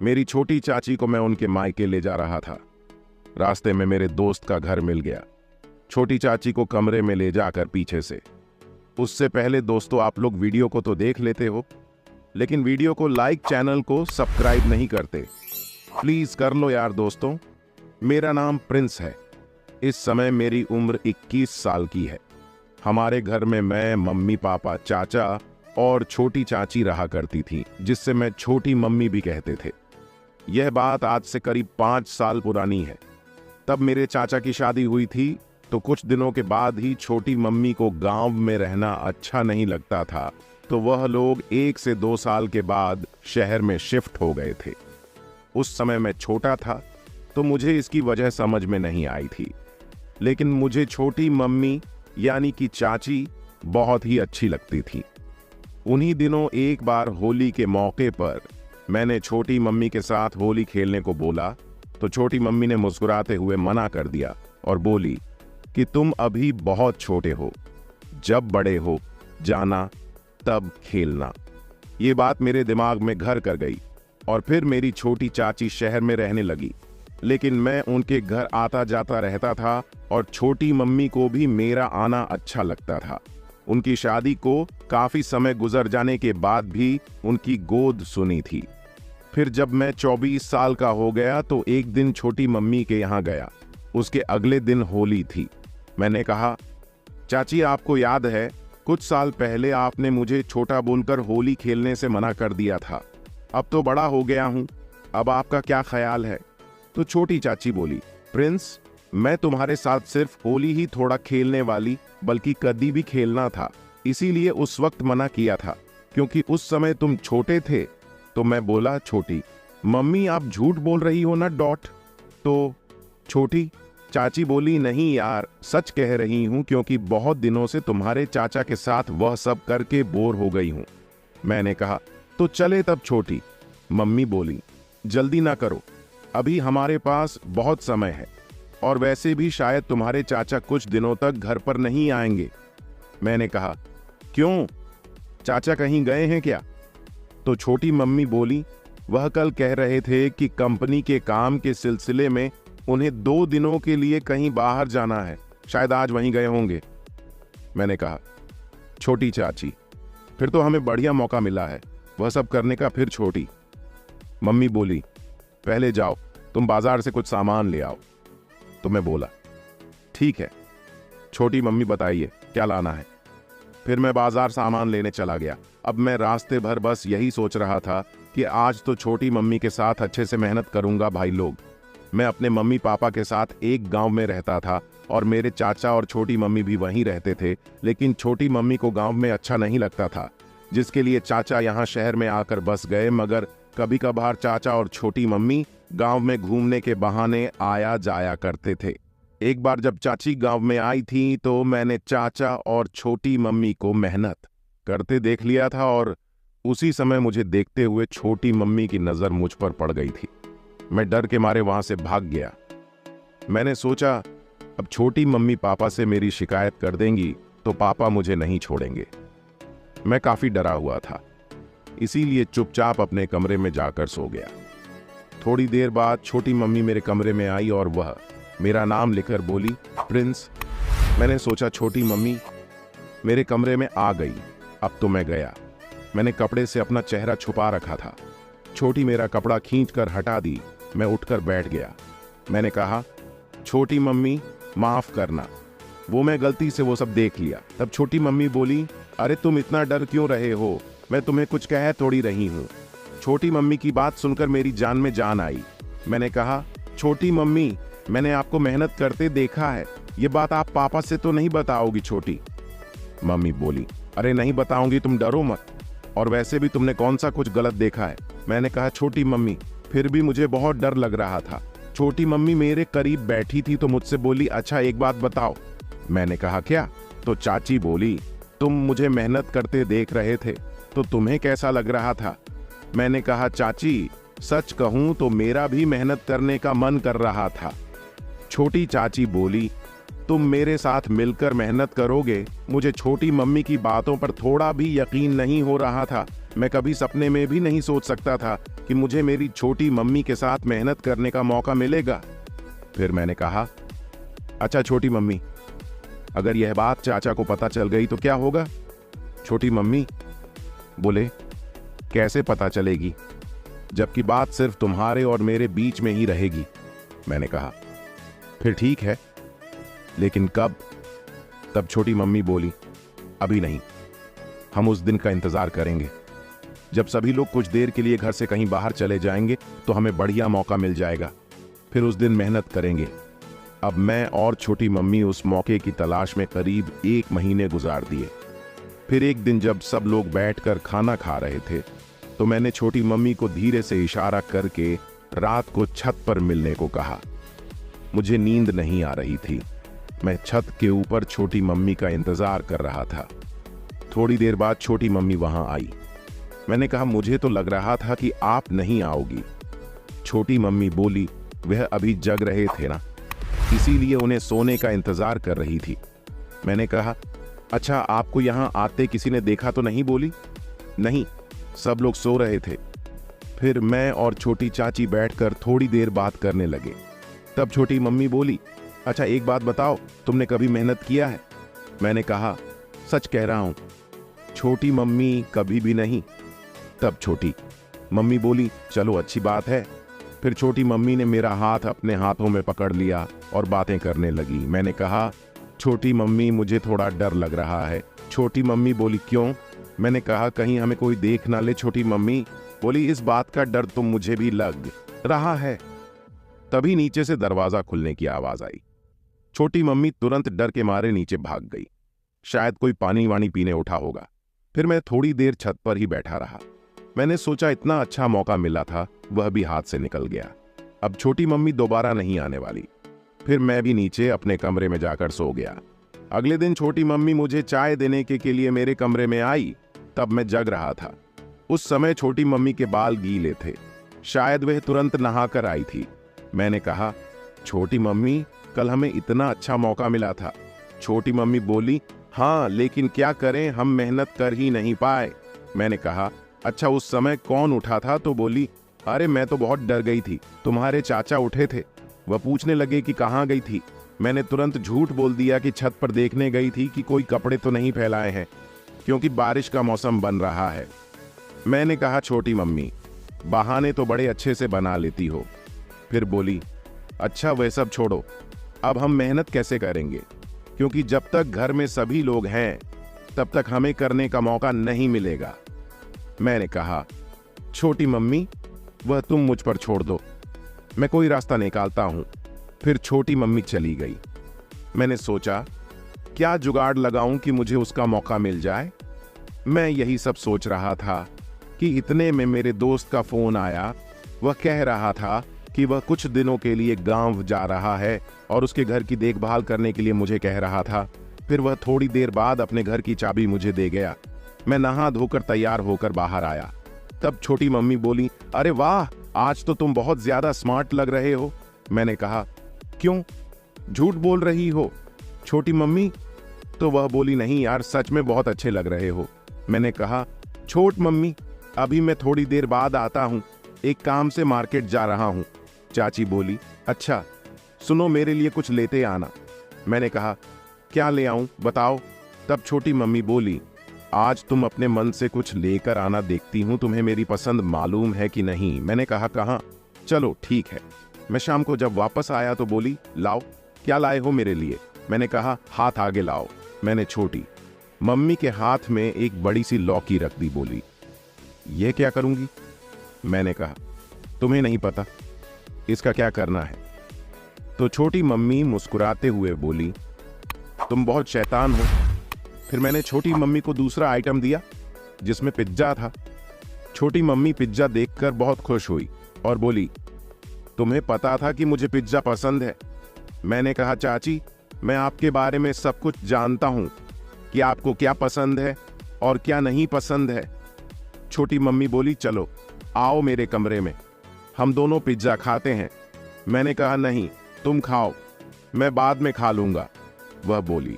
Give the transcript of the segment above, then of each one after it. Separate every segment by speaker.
Speaker 1: मेरी छोटी चाची को मैं उनके मायके ले जा रहा था। रास्ते में मेरे दोस्त का घर मिल गया। छोटी चाची को कमरे में ले जाकर पीछे से। उससे पहले दोस्तों, आप लोग वीडियो को तो देख लेते हो, लेकिन वीडियो को लाइक, चैनल को सब्सक्राइब नहीं करते। प्लीज कर लो यार दोस्तों। मेरा नाम प्रिंस है। इस समय मेरी उम्र 21 साल की है। हमारे घर में मैं, मम्मी, पापा, चाचा और छोटी चाची रहा करती थी, जिससे मैं छोटी मम्मी भी कहते थे। यह बात आज से करीब 5 साल पुरानी है। तब मेरे चाचा की शादी हुई थी, तो कुछ दिनों के बाद ही छोटी मम्मी को गांव में रहना अच्छा नहीं लगता था, तो वह लोग 1 से 2 साल के बाद शहर में शिफ्ट हो गए थे। उस समय मैं छोटा था, तो मुझे इसकी वजह समझ में नहीं आई थी, लेकिन मुझे छोटी मम्मी यानी कि चाची बहुत ही अच्छी लगती थी। उन्हीं दिनों एक बार होली के मौके पर मैंने छोटी मम्मी के साथ होली खेलने को बोला, तो छोटी मम्मी ने मुस्कुराते हुए मना कर दिया और बोली कि तुम अभी बहुत छोटे हो, जब बड़े हो जाना तब खेलना। ये बात मेरे दिमाग में घर कर गई और फिर मेरी छोटी चाची शहर में रहने लगी, लेकिन मैं उनके घर आता जाता रहता था और छोटी मम्मी को भी मेरा आना अच्छा लगता था। उनकी शादी को काफी समय गुजर जाने के बाद भी उनकी गोद सुनी थी। फिर जब मैं 24 साल का हो गया तो एक दिन छोटी मम्मी के यहाँ गया। उसके अगले दिन होली थी। मैंने कहा, चाची आपको याद है, कुछ साल पहले आपने मुझे छोटा बोलकर होली खेलने से मना कर दिया था। अब तो बड़ा हो गया हूं, अब आपका क्या ख्याल है? तो छोटी चाची बोली, प्रिंस, मैं तुम्हारे साथ सिर्फ होली ही थोड़ा खेलने वाली, बल्कि कभी भी खेलना था, इसीलिए उस वक्त मना किया था, क्योंकि उस समय तुम छोटे थे। तो मैं बोला, छोटी मम्मी आप झूठ बोल रही हो ना डॉट। तो छोटी चाची बोली, नहीं यार, सच कह रही हूं, क्योंकि बहुत दिनों से तुम्हारे चाचा के साथ वह सब करके बोर हो गई हूं। मैंने कहा, तो चले तब छोटी। मम्मी बोली, जल्दी ना करो, अभी हमारे पास बहुत समय है, और वैसे भी शायद तुम्हारे चाचा कुछ दिनों तक घर पर नहीं आएंगे। मैंने कहा, क्यों, चाचा कहीं गए हैं क्या? तो छोटी मम्मी बोली, वह कल कह रहे थे कि कंपनी के काम के सिलसिले में उन्हें 2 दिनों के लिए कहीं बाहर जाना है, शायद आज वहीं गए होंगे। मैंने कहा, छोटी चाची, फिर तो हमें बढ़िया मौका मिला है वह सब करने का। फिर छोटी मम्मी बोली, पहले जाओ, तुम बाजार से कुछ सामान ले आओ। तो मैं बोला, ठीक है छोटी मम्मी, बताइए क्या लाना है। फिर मैं बाजार सामान लेने चला गया। अब मैं रास्ते भर बस यही सोच रहा था कि आज तो छोटी मम्मी के साथ अच्छे से मेहनत करूंगा। भाई लोग, मैं अपने मम्मी पापा के साथ एक गांव में रहता था और मेरे चाचा और छोटी मम्मी भी वहीं रहते थे, लेकिन छोटी मम्मी को गांव में अच्छा नहीं लगता था, जिसके लिए चाचा यहाँ शहर में आकर बस गए। मगर कभी कभार चाचा और छोटी मम्मी गांव में घूमने के बहाने आया जाया करते थे। एक बार जब चाची गांव में आई थी तो मैंने चाचा और छोटी मम्मी को मेहनत करते देख लिया था, और उसी समय मुझे देखते हुए छोटी मम्मी की नजर मुझ पर पड़ गई थी। मैं डर के मारे वहां से भाग गया। मैंने सोचा, अब छोटी मम्मी पापा से मेरी शिकायत कर देंगी तो पापा मुझे नहीं छोड़ेंगे। मैं काफी डरा हुआ था, इसीलिए चुपचाप अपने कमरे में जाकर सो गया। थोड़ी देर बाद छोटी मम्मी मेरे कमरे में आई और वह मेरा नाम लेकर बोली, प्रिंस। मैंने सोचा छोटी मम्मी मेरे कमरे में आ गई, अब तो मैं गया। मैंने कपड़े से अपना चेहरा छुपा रखा था। छोटी मेरा कपड़ा खींचकर हटा दी। मैं उठकर बैठ गया। मैंने कहा, छोटी मम्मी माफ करना, वो मैं गलती से वो सब देख लिया। तब छोटी मम्मी बोली, अरे तुम इतना डर क्यों रहे हो, मैं तुम्हें कुछ कह थोड़ी रही हूँ। छोटी मम्मी की बात सुनकर मेरी जान में जान आई। मैंने कहा, छोटी मम्मी मैंने आपको मेहनत करते देखा है, ये बात आप पापा से तो नहीं बताओगी छोटी? मम्मी बोली, अरे नहीं बताऊंगी, तुम डरो मत, और वैसे भी तुमने कौन सा कुछ गलत देखा है। मैंने कहा, छोटी मम्मी फिर भी मुझे बहुत डर लग रहा था। छोटी मम्मी मेरे करीब बैठी थी तो मुझसे बोली, अच्छा एक बात बताओ। मैंने कहा, क्या? तो चाची बोली, तुम मुझे मेहनत करते देख रहे थे तो तुम्हें कैसा लग रहा था? मैंने कहा, चाची सच कहूं तो मेरा भी मेहनत करने का मन कर रहा था। छोटी चाची बोली, तुम मेरे साथ मिलकर मेहनत करोगे? मुझे छोटी मम्मी की बातों पर थोड़ा भी यकीन नहीं हो रहा था। मैं कभी सपने में भी नहीं सोच सकता था कि मुझे मेरी छोटी मम्मी के साथ मेहनत करने का मौका मिलेगा। फिर मैंने कहा, अच्छा छोटी मम्मी, अगर यह बात चाचा को पता चल गई तो क्या होगा? छोटी मम्मी बोले, कैसे पता चलेगी, जबकि बात सिर्फ तुम्हारे और मेरे बीच में ही रहेगी। मैंने कहा, फिर ठीक है, लेकिन कब? तब छोटी मम्मी बोली, अभी नहीं, हम उस दिन का इंतजार करेंगे जब सभी लोग कुछ देर के लिए घर से कहीं बाहर चले जाएंगे तो हमें बढ़िया मौका मिल जाएगा, फिर उस दिन मेहनत करेंगे। अब मैं और छोटी मम्मी उस मौके की तलाश में करीब 1 महीने गुजार दिए। फिर एक दिन जब सब लोग बैठकर खाना खा रहे थे तो मैंने छोटी मम्मी को धीरे से इशारा करके रात को छत पर मिलने को कहा। मुझे नींद नहीं आ रही थी। मैं छत के ऊपर छोटी मम्मी का इंतजार कर रहा था। थोड़ी देर बाद छोटी मम्मी वहां आई। मैंने कहा, मुझे तो लग रहा था कि आप नहीं आओगी। छोटी मम्मी बोली, वह अभी जग रहे थे ना, इसीलिए उन्हें सोने का इंतजार कर रही थी। मैंने कहा, अच्छा आपको यहां आते किसी ने देखा तो नहीं? बोली, नहीं, सब लोग सो रहे थे। फिर मैं और छोटी चाची बैठकर थोड़ी देर बात करने लगे। तब छोटी मम्मी बोली, अच्छा एक बात बताओ, तुमने कभी मेहनत किया है? मैंने कहा, सच कह रहा हूं। छोटी मम्मी, कभी भी नहीं। तब छोटी मम्मी बोली, चलो अच्छी बात है। फिर छोटी मम्मी ने मेरा हाथ अपने हाथों में पकड़ लिया और बातें करने लगी। मैंने कहा, छोटी मम्मी मुझे थोड़ा डर लग रहा है। छोटी मम्मी बोली, क्यों? मैंने कहा, कहीं हमें कोई देख ना ले। छोटी मम्मी बोली, इस बात का डर तो मुझे भी लग रहा है। तभी नीचे से दरवाजा खुलने की आवाज आई। छोटी मम्मी तुरंत डर के मारे नीचे भाग गई। शायद कोई पानी वानी पीने उठा होगा। फिर मैं थोड़ी देर छत पर ही बैठा रहा। मैंने सोचा इतना अच्छा मौका मिला था, वह भी हाथ से निकल गया। अब छोटी मम्मी दोबारा नहीं आने वाली। फिर मैं भी नीचे अपने कमरे में जाकर सो गया। अगले दिन छोटी मम्मी मुझे चाय देने के लिए मेरे कमरे में आई। तब मैं जग रहा था। उस समय छोटी मम्मी के बाल गीले थे। शायद वह तुरंत नहाकर आई थी। मैंने कहा, छोटी मम्मी, कल हमें इतना अच्छा मौका मिला था। छोटी मम्मी बोली, हाँ, लेकिन क्या करें, हम मेहनत कर ही नहीं पाए। मैंने कहा, अच्छा उस समय कौन उठा था? तो बोली, अरे मैं तो बहुत डर गई थी, तुम्हारे चाचा उठे थे। वह पूछने लगे कि कहाँ गई थी। मैंने तुरंत झूठ बोल दिया कि छत पर देखने गई थी कि कोई कपड़े तो नहीं फैलाए हैं, क्योंकि बारिश का मौसम बन रहा है। मैंने कहा, छोटी मम्मी, बहाने तो बड़े अच्छे से बना लेती हो। फिर बोली, अच्छा वह सब छोड़ो, अब हम मेहनत कैसे करेंगे, क्योंकि जब तक घर में सभी लोग हैं तब तक हमें करने का मौका नहीं मिलेगा। मैंने कहा, छोटी मम्मी, वह तुम मुझ पर छोड़ दो, मैं कोई रास्ता निकालता हूं। फिर छोटी मम्मी चली गई। मैंने सोचा, क्या जुगाड़ लगाऊं कि मुझे उसका मौका मिल जाए। मैं यही सब सोच रहा था कि इतने में मेरे दोस्त का फोन आया। वह कह रहा था कि वह कुछ दिनों के लिए गांव जा रहा है और उसके घर की देखभाल करने के लिए मुझे कह रहा था। फिर वह थोड़ी देर बाद अपने घर की चाबी मुझे दे गया। मैं नहा धोकर तैयार होकर बाहर आया। तब छोटी मम्मी बोली, अरे वाह, आज तो तुम बहुत ज्यादा स्मार्ट लग रहे हो। मैंने कहा, क्यों, झूठ बोल रही हो? छोटी मम्मी तो वह बोली, नहीं यार, सच में बहुत अच्छे लग रहे हो। मैंने कहा, छोट मम्मी, अभी मैं थोड़ी देर बाद आता हूं, एक काम से मार्केट जा रहा हूं। चाची बोली, अच्छा सुनो, मेरे लिए कुछ लेते आना। मैंने कहा, क्या ले आऊं, बताओ। तब छोटी मम्मी बोली, आज तुम अपने मन से कुछ लेकर आना, देखती हूं तुम्हें मेरी पसंद मालूम है कि नहीं। मैंने कहा, कहाँ? चलो ठीक है। मैं शाम को जब वापस आया तो बोली, लाओ, क्या लाए हो मेरे लिए? मैंने कहा, हाथ आगे लाओ। मैंने छोटी मम्मी के हाथ में एक बड़ी सी लौकी रख दी। बोली, ये क्या करूंगी? मैंने कहा, तुम्हें नहीं पता इसका क्या करना है? तो छोटी मम्मी मुस्कुराते हुए बोली, तुम बहुत शैतान हो। फिर मैंने छोटी मम्मी को दूसरा आइटम दिया जिसमें पिज्जा था। छोटी मम्मी पिज्जा देखकर बहुत खुश हुई और बोली, तुम्हें पता था कि मुझे पिज्जा पसंद है? मैंने कहा, चाची, मैं आपके बारे में सब कुछ जानता हूं कि आपको क्या पसंद है और क्या नहीं पसंद है। छोटी मम्मी बोली, चलो आओ मेरे कमरे में, हम दोनों पिज्जा खाते हैं। मैंने कहा, नहीं, तुम खाओ, मैं बाद में खा लूंगा। वह बोली,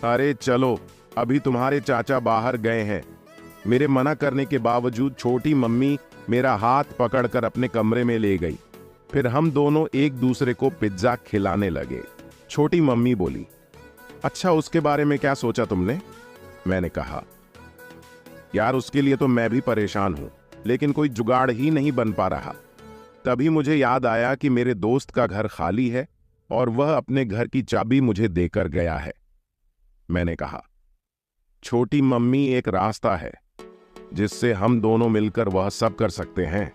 Speaker 1: अरे चलो, अभी तुम्हारे चाचा बाहर गए हैं। मेरे मना करने के बावजूद छोटी मम्मी मेरा हाथ पकड़कर अपने कमरे में ले गई। फिर हम दोनों एक दूसरे को पिज्जा खिलाने लगे। छोटी मम्मी बोली, अच्छा उसके बारे में क्या सोचा तुमने? मैंने कहा, यार उसके लिए तो मैं भी परेशान हूं, लेकिन कोई जुगाड़ ही नहीं बन पा रहा। तभी मुझे याद आया कि मेरे दोस्त का घर खाली है और वह अपने घर की चाबी मुझे देकर गया है। मैंने कहा, छोटी मम्मी, एक रास्ता है जिससे हम दोनों मिलकर वह सब कर सकते हैं।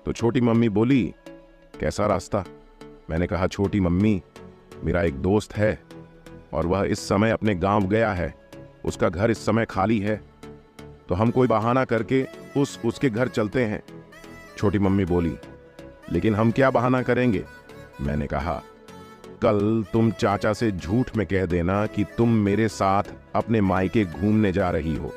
Speaker 1: तो छोटी मम्मी बोली, कैसा रास्ता? मैंने कहा, छोटी मम्मी, मेरा एक दोस्त है और वह इस समय अपने गांव गया है। उसका घर इस समय खाली है, तो हम कोई बहाना करके उसके घर चलते हैं। छोटी मम्मी बोली, लेकिन हम क्या बहाना करेंगे? मैंने कहा, कल तुम चाचा से झूठ में कह देना कि तुम मेरे साथ अपने मायके घूमने जा रही हो।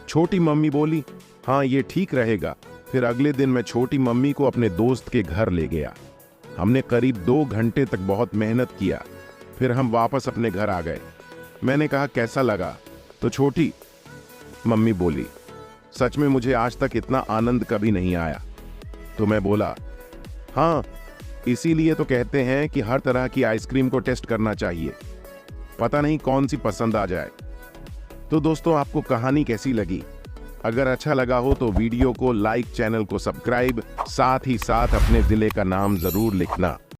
Speaker 1: छोटी मम्मी बोली, हाँ ये ठीक रहेगा। फिर अगले दिन मैं छोटी मम्मी को अपने दोस्त के घर ले गया। हमने करीब 2 घंटे तक बहुत मेहनत किया। फिर हम वापस अपने घर आ गए। मैंने कहा, कैसा लगा? तो छोटी मम्मी बोली, सच में मुझे आज तक इतना आनंद कभी नहीं आया। तो मैं बोला, हाँ इसीलिए तो कहते हैं कि हर तरह की आइसक्रीम को टेस्ट करना चाहिए, पता नहीं कौन सी पसंद आ जाए। तो दोस्तों, आपको कहानी कैसी लगी? अगर अच्छा लगा हो तो वीडियो को लाइक, चैनल को सब्सक्राइब, साथ ही साथ अपने जिले का नाम जरूर लिखना।